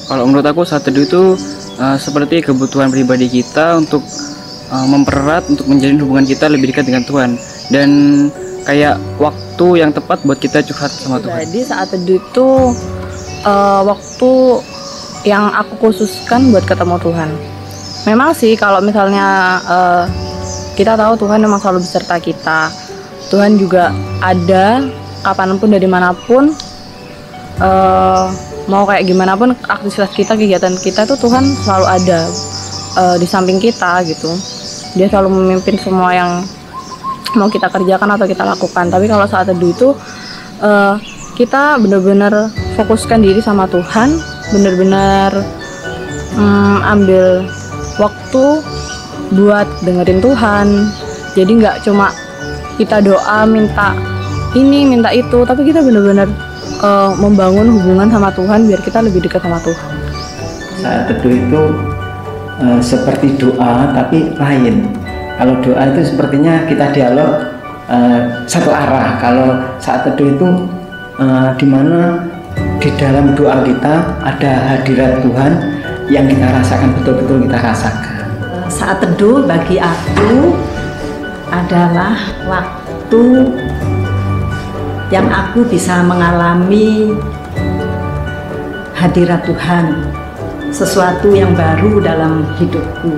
Kalau menurut aku saat teduh itu seperti kebutuhan pribadi kita untuk mempererat, untuk menjalin hubungan kita lebih dekat dengan Tuhan, dan kayak waktu yang tepat buat kita curhat sama Tuhan. Jadi saat teduh itu waktu yang aku khususkan buat ketemu Tuhan. Memang sih kalau misalnya kita tahu Tuhan memang selalu beserta kita. Tuhan juga ada kapanpun dari manapun. Mau kayak gimana pun aktivitas kita, kegiatan kita tuh Tuhan selalu ada di samping kita gitu. Dia selalu memimpin semua yang mau kita kerjakan atau kita lakukan. Tapi kalau saat teduh itu kita benar-benar fokuskan diri sama Tuhan, benar-benar ambil waktu buat dengerin Tuhan. Jadi nggak cuma kita doa minta ini minta itu, tapi kita benar-benar membangun hubungan sama Tuhan biar kita lebih dekat sama Tuhan. Saat teduh itu seperti doa tapi lain. Kalau doa itu sepertinya kita dialog satu arah. Kalau saat teduh itu di mana di dalam doa kita ada hadirat Tuhan yang kita rasakan, betul-betul kita rasakan. Saat teduh bagi aku adalah waktu yang aku bisa mengalami hadirat Tuhan, sesuatu yang baru dalam hidupku.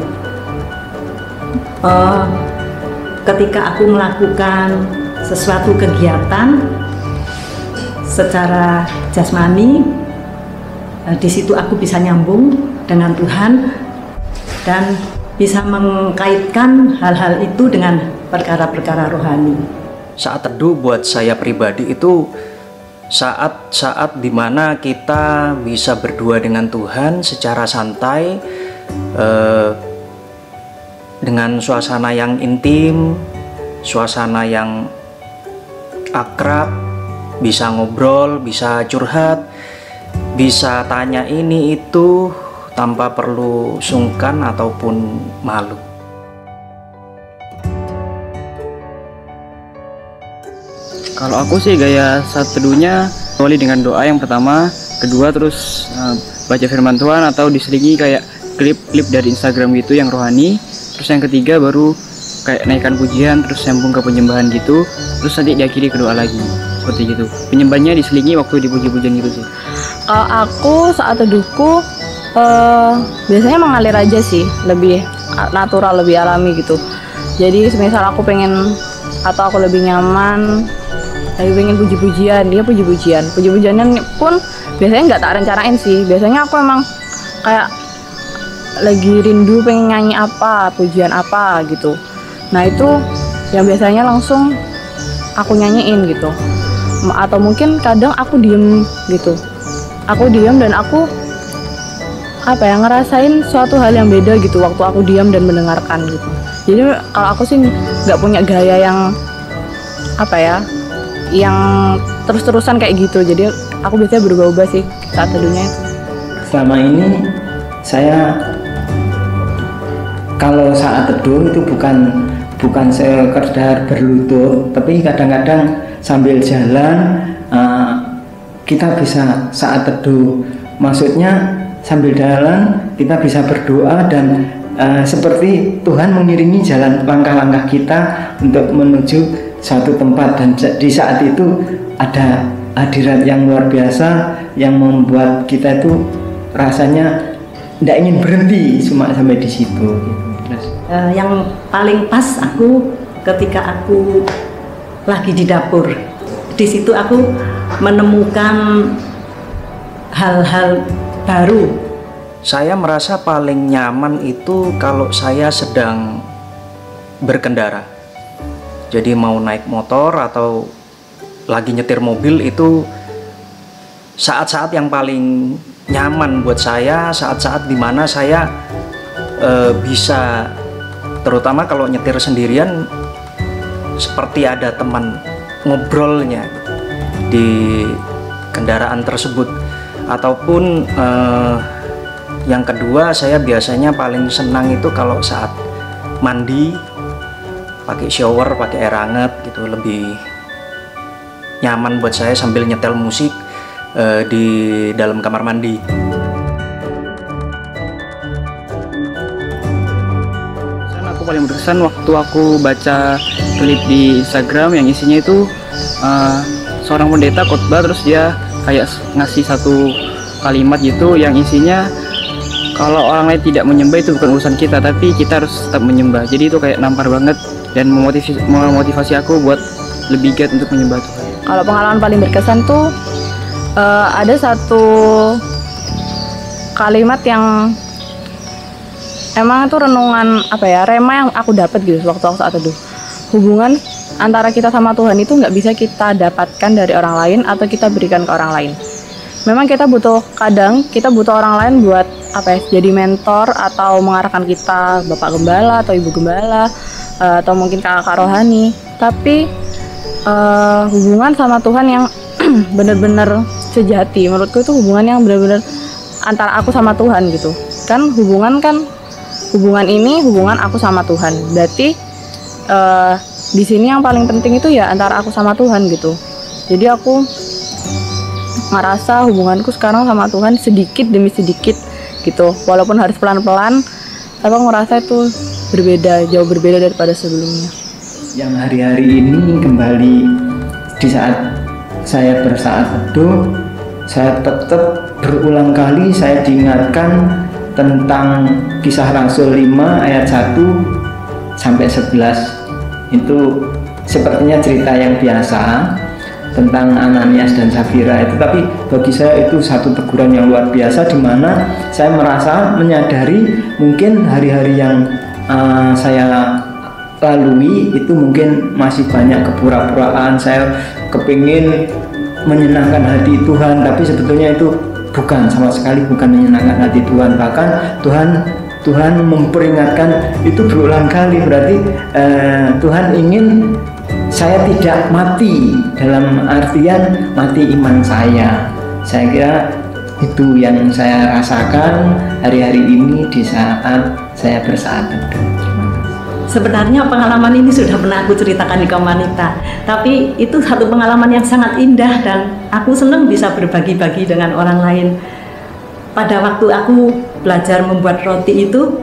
Ketika aku melakukan sesuatu kegiatan secara jasmani, di situ aku bisa nyambung dengan Tuhan dan bisa mengkaitkan hal-hal itu dengan perkara-perkara rohani. Saat teduh buat saya pribadi itu saat-saat dimana kita bisa berdua dengan Tuhan secara santai, dengan suasana yang intim, suasana yang akrab, bisa ngobrol, bisa curhat, bisa tanya ini itu tanpa perlu sungkan ataupun malu. Kalau aku sih gaya saat teduhnya awali dengan doa yang pertama, kedua terus baca firman Tuhan atau diselingi kayak klip-klip dari Instagram gitu yang rohani, terus yang ketiga baru kayak naikkan pujian terus sambung ke penyembahan gitu, terus nanti diakhiri ke doa lagi seperti gitu. Penyembahannya diselingi waktu dipuji-pujian gitu sih. Kalau aku saat teduhku biasanya mengalir aja sih, lebih natural, lebih alami gitu. Jadi semisal aku pengen atau aku lebih nyaman, lagi pengen puji-pujian, dia puji-pujiannya pun biasanya nggak tak rencanain sih. Biasanya aku emang kayak lagi rindu pengen nyanyi apa, pujian apa gitu. Nah itu yang biasanya langsung aku nyanyiin gitu. Atau mungkin kadang aku diem gitu, aku diem dan aku ngerasain suatu hal yang beda gitu waktu aku diam dan mendengarkan gitu. Jadi kalau aku sih nggak punya gaya yang yang terus-terusan kayak gitu. Jadi aku biasanya berubah-ubah sih saat teduhnya itu. Selama ini saya kalau saat teduh itu bukan sekedar berlutut, tapi kadang-kadang sambil jalan kita bisa saat teduh. Maksudnya sambil jalan kita bisa berdoa dan seperti Tuhan mengiringi jalan langkah-langkah kita untuk menuju suatu tempat, dan di saat itu ada hadirat yang luar biasa yang membuat kita itu rasanya tidak ingin berhenti cuma sampai di situ. Yang paling pas aku ketika aku lagi di dapur, di situ aku menemukan hal-hal baru. Saya merasa paling nyaman itu kalau saya sedang berkendara. Jadi mau naik motor atau lagi nyetir mobil, itu saat-saat yang paling nyaman buat saya, saat-saat dimana saya bisa, terutama kalau nyetir sendirian, seperti ada teman ngobrolnya di kendaraan tersebut. Ataupun yang kedua, saya biasanya paling senang itu kalau saat mandi, pakai shower, pakai air hangat gitu, lebih nyaman buat saya sambil nyetel musik di dalam kamar mandi. paling berkesan waktu aku baca klip di Instagram yang isinya itu seorang pendeta khotbah, terus dia kayak ngasih satu kalimat gitu yang isinya kalau orang lain tidak menyembah itu bukan urusan kita, tapi kita harus tetap menyembah. Jadi itu kayak nampar banget dan memotivasi aku buat lebih giat untuk menyembah Tuhan. Kalau pengalaman paling berkesan tuh ada satu kalimat yang emang itu renungan rema yang aku dapat gitu waktu aku saat teduh. Hubungan antara kita sama Tuhan itu nggak bisa kita dapatkan dari orang lain atau kita berikan ke orang lain. Memang kita butuh orang lain buat jadi mentor atau mengarahkan kita, bapak gembala atau ibu gembala atau mungkin kakak rohani. Tapi hubungan sama Tuhan yang benar-benar sejati, menurutku itu hubungan yang benar-benar antara aku sama Tuhan gitu. Kan hubungan ini hubungan aku sama Tuhan. Berarti di sini yang paling penting itu ya antara aku sama Tuhan gitu. Jadi aku ngerasa hubunganku sekarang sama Tuhan sedikit demi sedikit gitu. Walaupun harus pelan-pelan, tapi aku ngerasa itu jauh berbeda daripada sebelumnya. Yang hari-hari ini kembali di saat saya bersaat teduh, saya tetap berulang kali saya diingatkan tentang Kisah Rasul 5 ayat 1 sampai 11. Itu sepertinya cerita yang biasa tentang Ananias dan Safira itu, tapi bagi saya itu satu teguran yang luar biasa, di mana saya merasa menyadari mungkin hari-hari yang saya lalui itu mungkin masih banyak kepura-puraan. Saya kepingin menyenangkan hati Tuhan, tapi sebetulnya itu sama sekali bukan menyenangkan hati Tuhan. Bahkan Tuhan memperingatkan itu berulang kali. Berarti Tuhan ingin saya tidak mati, dalam artian mati iman saya. Saya kira itu yang saya rasakan hari-hari ini di saat saya bersaat teduh. Sebenarnya pengalaman ini sudah pernah aku ceritakan di kaum wanita, tapi itu satu pengalaman yang sangat indah dan aku senang bisa berbagi-bagi dengan orang lain. Pada waktu aku belajar membuat roti itu,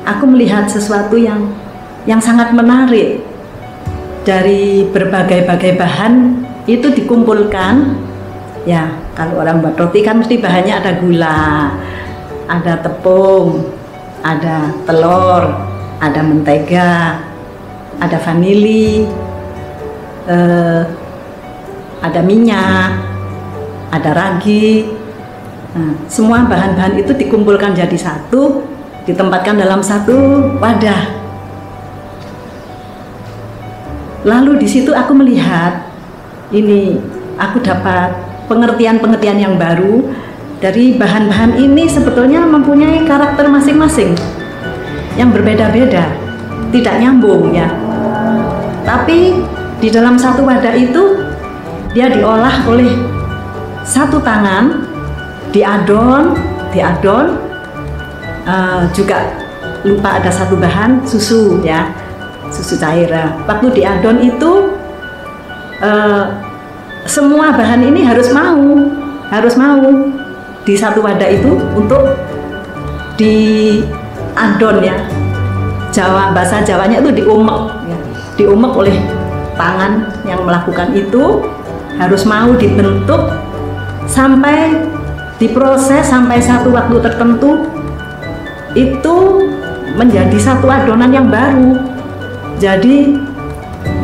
aku melihat sesuatu yang sangat menarik. Dari berbagai-bagai bahan itu dikumpulkan. Ya, kalau orang buat roti kan mesti bahannya ada gula, ada tepung, ada telur, ada mentega, ada vanili, ada minyak, ada ragi. Nah, semua bahan-bahan itu dikumpulkan jadi satu, ditempatkan dalam satu wadah. Lalu di situ aku melihat aku dapat pengertian-pengertian yang baru. Dari bahan-bahan ini sebetulnya mempunyai karakter masing-masing yang berbeda-beda, tidak nyambung ya. Tapi di dalam satu wadah itu dia diolah oleh satu tangan, diadon, juga lupa ada satu bahan, susu ya, susu cair. Waktu diadon itu semua bahan ini harus mau di satu wadah itu untuk diadon ya. Bahasa Jawanya itu diumek ya. Diumek oleh tangan yang melakukan itu, harus mau dibentuk sampai diproses sampai satu waktu tertentu itu menjadi satu adonan yang baru. Jadi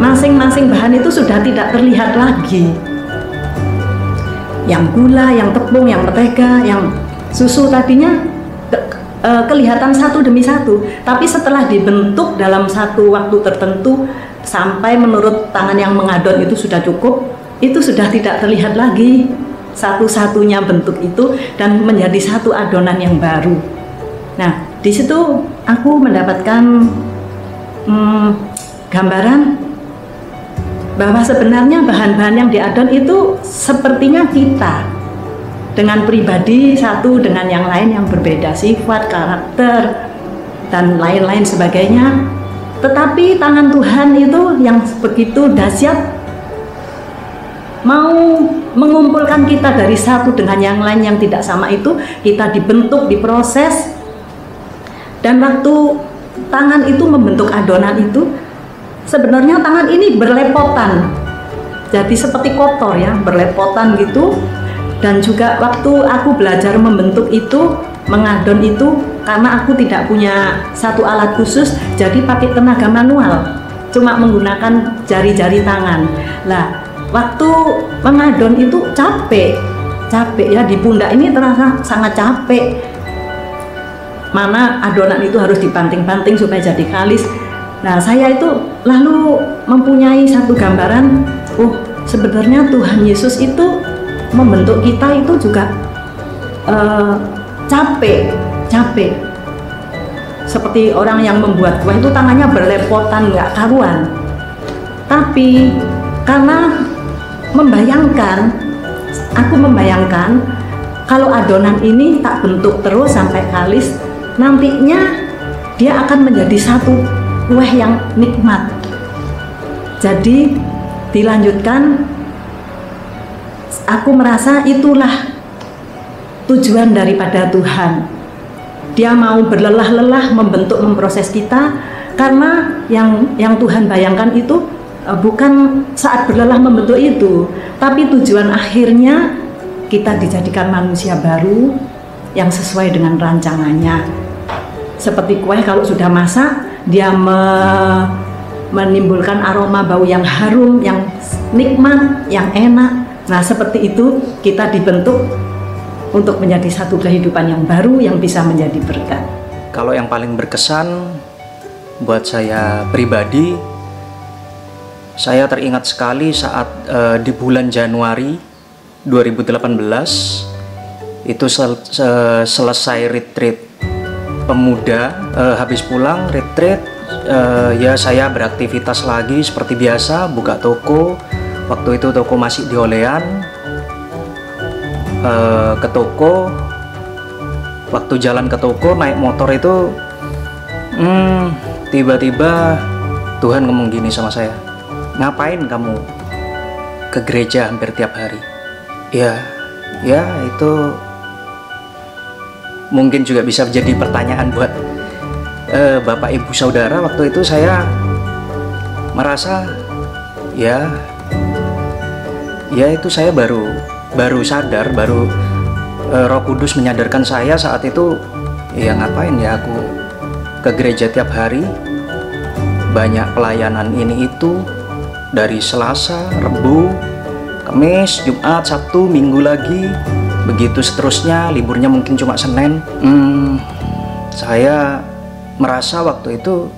masing-masing bahan itu sudah tidak terlihat lagi. Yang gula, yang tepung, yang mentega, yang susu tadinya kelihatan satu demi satu, tapi setelah dibentuk dalam satu waktu tertentu sampai menurut tangan yang mengadon itu sudah cukup, itu sudah tidak terlihat lagi satu-satunya bentuk itu dan menjadi satu adonan yang baru. Nah, di situ aku mendapatkan gambaran bahwa sebenarnya bahan-bahan yang diadon itu sepertinya kita dengan pribadi satu dengan yang lain yang berbeda sifat, karakter, dan lain-lain sebagainya. Tetapi tangan Tuhan itu yang begitu dahsyat mau mengumpulkan kita dari satu dengan yang lain yang tidak sama itu, kita dibentuk, diproses. Dan waktu tangan itu membentuk adonan itu, sebenarnya tangan ini berlepotan, jadi seperti kotor ya, berlepotan gitu. Dan juga waktu aku belajar membentuk itu, mengadon itu, karena aku tidak punya satu alat khusus, jadi pakai tenaga manual, cuma menggunakan jari-jari tangan. Lah, waktu mengadon itu capek ya, di pundak ini terasa sangat capek. Mana adonan itu harus dibanting-banting supaya jadi kalis. Nah, saya itu lalu mempunyai satu gambaran, oh sebenarnya Tuhan Yesus itu membentuk kita itu juga capek. Seperti orang yang membuat kue itu tangannya berlepotan, nggak karuan. Tapi karena aku membayangkan kalau adonan ini tak bentuk terus sampai kalis, nantinya dia akan menjadi satu kue yang nikmat. Jadi dilanjutkan, aku merasa itulah tujuan daripada Tuhan. Dia mau berlelah-lelah memproses kita, karena yang Tuhan bayangkan itu bukan saat berlelah membentuk itu, tapi tujuan akhirnya kita dijadikan manusia baru yang sesuai dengan rancangannya. Seperti kue kalau sudah masak, dia menimbulkan aroma bau yang harum, yang nikmat, yang enak. Nah, seperti itu kita dibentuk untuk menjadi satu kehidupan yang baru yang bisa menjadi berkat. Kalau yang paling berkesan buat saya pribadi, saya teringat sekali saat di bulan Januari 2018 itu selesai retreat pemuda, habis pulang retreat, ya saya beraktivitas lagi seperti biasa, buka toko. Waktu itu toko masih di Olean. Ke toko, waktu jalan ke toko naik motor itu tiba-tiba Tuhan ngomong gini sama saya, ngapain kamu ke gereja hampir tiap hari? Ya itu mungkin juga bisa menjadi pertanyaan buat Bapak Ibu Saudara. Waktu itu saya merasa ya itu saya baru sadar, Roh Kudus menyadarkan saya saat itu, ya ngapain ya aku ke gereja tiap hari, banyak pelayanan ini itu, dari Selasa, Rebu, Kamis, Jumat, Sabtu, Minggu lagi, begitu seterusnya, liburnya mungkin cuma Senin. Saya merasa waktu itu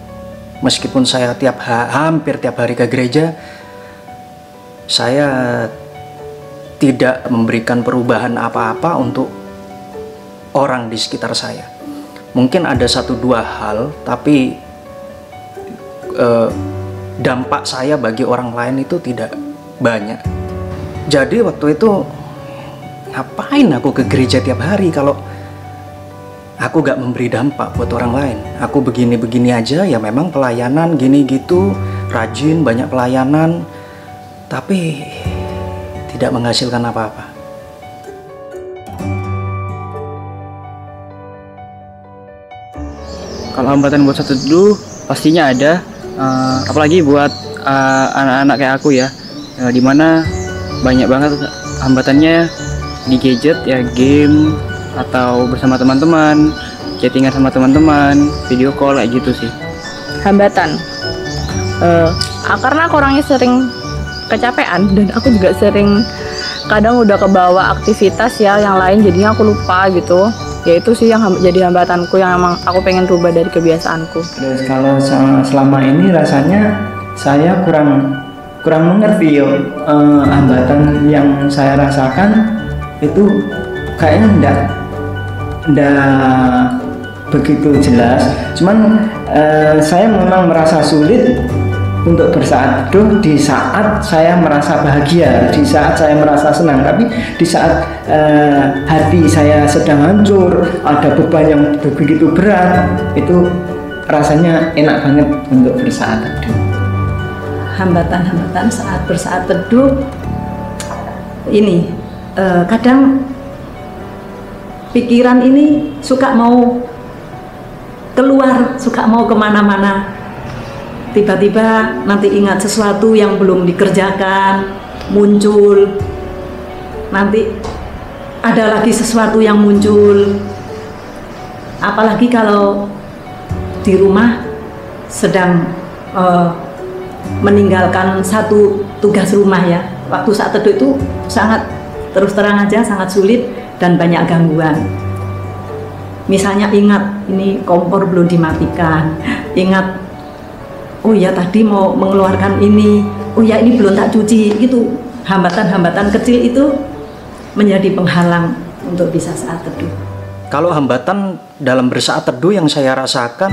meskipun saya hampir tiap hari ke gereja, saya tidak memberikan perubahan apa-apa untuk orang di sekitar saya. Mungkin ada 1-2 hal, tapi dampak saya bagi orang lain itu tidak banyak. Jadi waktu itu ngapain aku ke gereja tiap hari kalau aku gak memberi dampak buat orang lain. Aku begini-begini aja, ya memang pelayanan gini gitu, rajin, banyak pelayanan, tapi tidak menghasilkan apa-apa. Kalau hambatan buat satu teduh pastinya ada, apalagi buat anak-anak kayak aku ya, dimana banyak banget hambatannya di gadget ya, game atau bersama teman-teman, chattingan sama teman-teman, video call kayak gitu sih. Hambatan, karena aku orangnya sering kecapean dan aku juga sering kadang udah kebawa aktivitas ya yang lain, jadinya aku lupa gitu. Ya itu sih yang jadi hambatanku, yang emang aku pengen rubah dari kebiasaanku. Terus kalau selama ini rasanya saya kurang mengerti ya, hambatan yang saya rasakan itu kayaknya enggak begitu jelas. Cuman saya memang merasa sulit untuk bersaat teduh di saat saya merasa bahagia, di saat saya merasa senang. Tapi di saat hati saya sedang hancur, ada beban yang begitu berat, itu rasanya enak banget untuk bersaat teduh. Hambatan-hambatan saat bersaat teduh ini, kadang pikiran ini suka mau keluar, suka mau kemana-mana. Tiba-tiba nanti ingat sesuatu yang belum dikerjakan, muncul. Nanti ada lagi sesuatu yang muncul. Apalagi kalau di rumah sedang meninggalkan satu tugas rumah ya. Waktu saat teduh itu sangat, terus terang aja, sangat sulit dan banyak gangguan. Misalnya ingat ini kompor belum dimatikan, ingat oh ya tadi mau mengeluarkan ini, oh ya ini belum tak cuci, gitu. Hambatan-hambatan kecil itu menjadi penghalang untuk bisa saat teduh. Kalau hambatan dalam bersaat teduh yang saya rasakan,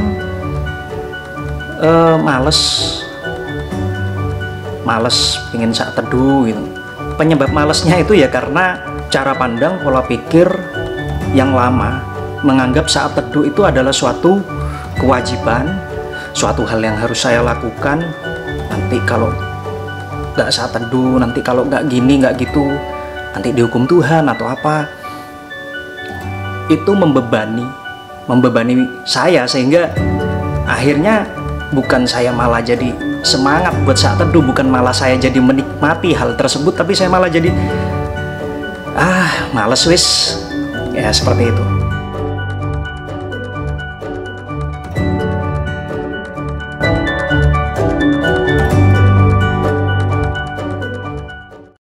males pengen saat teduh gitu. Penyebab malesnya itu ya karena cara pandang, pola pikir yang lama, menganggap saat teduh itu adalah suatu kewajiban, suatu hal yang harus saya lakukan. Nanti kalau nggak saat teduh, nanti kalau nggak gini nggak gitu, nanti dihukum Tuhan atau apa. Itu membebani saya, sehingga akhirnya bukan saya malah jadi semangat buat saat teduh, bukan malah saya jadi menikmati hal tersebut, tapi saya malah jadi males wis, ya seperti itu.